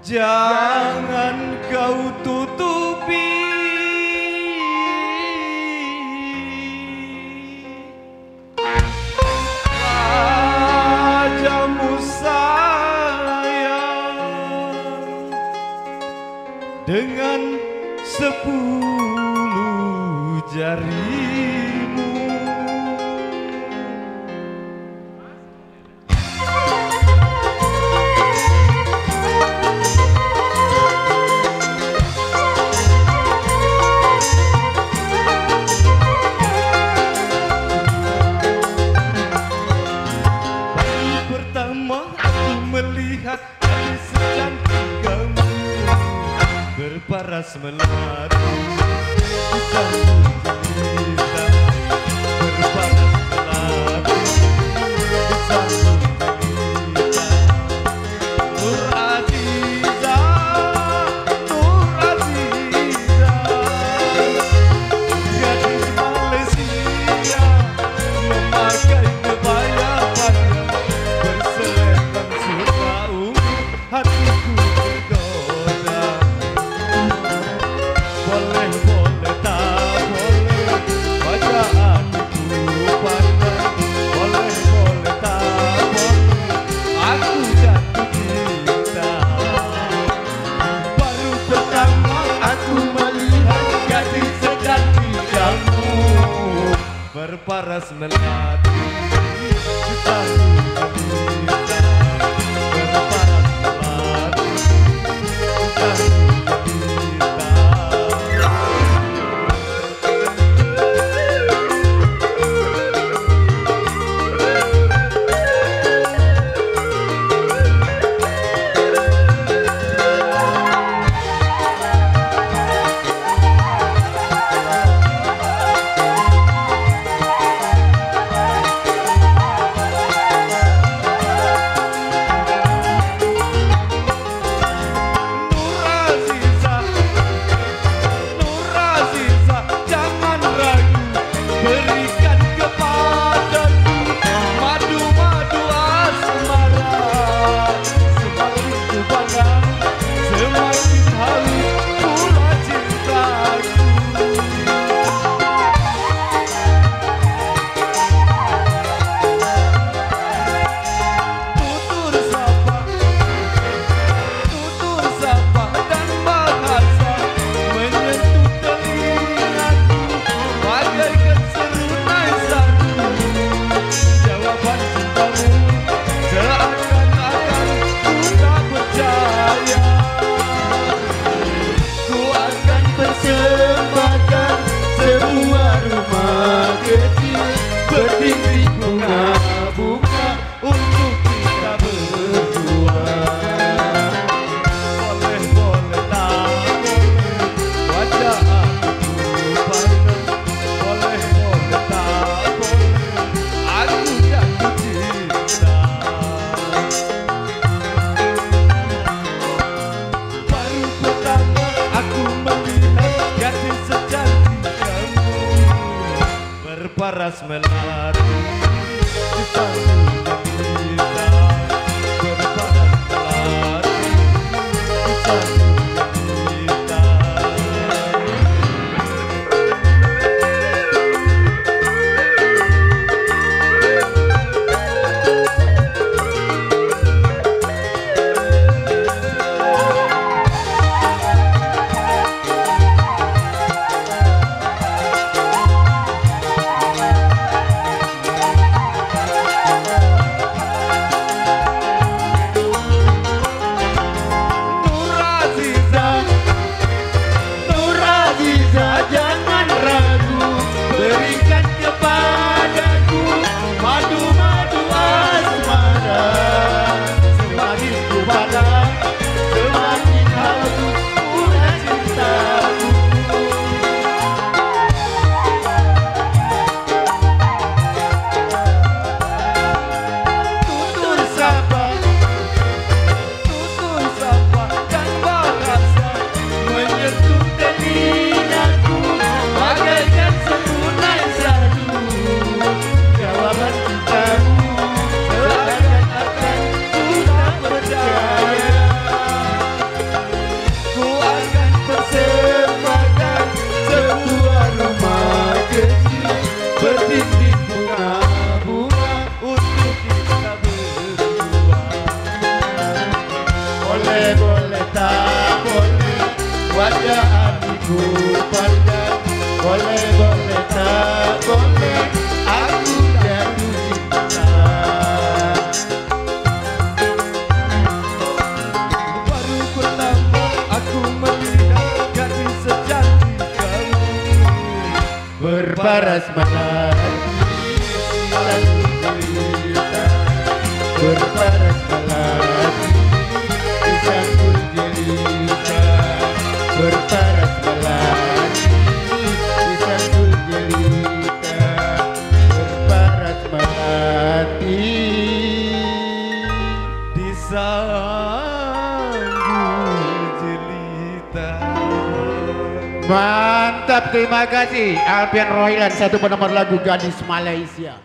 Jangan kau tutupi wajahmu sayang dengan 10 jarimu. Melihat gadis secantik kamu berparas melati di samping kita, berparas melati di samping kita. Nur Aziza, Nur Aziza, gadis Malaysia memakai kebaya panjang berselendang sutra ungu, hatiku tergoda. Boleh, boleh, tak boleh, wajah hatiku pandang. Boleh, boleh, tak boleh, aku jatuh cinta. Baru pertama aku melihat gadis secantik kamu berparas melati di samping kita, berparas melati di samping kita. Berdiri bunga-bunga untuk kita berdua. Boleh, boleh, tak boleh, wajah hatiku pandang. Boleh, boleh, tak boleh, aku jatuh cinta. Baru pertama aku melihat gadis secantik kamu berparas melati di samping kita, berparas melati di samping kita. boleh boleh tak boleh aku jatuh cinta. Baru pertama aku melihat gadis secantik kamu, Berparas melati lagu cerita, berparas melati disambut jelita, berparas melati disambut jelita, berparas melati disambut jelita. Mantap, terima kasih Alfian Rohilan, satu penomor lagu Gadis Malaysia.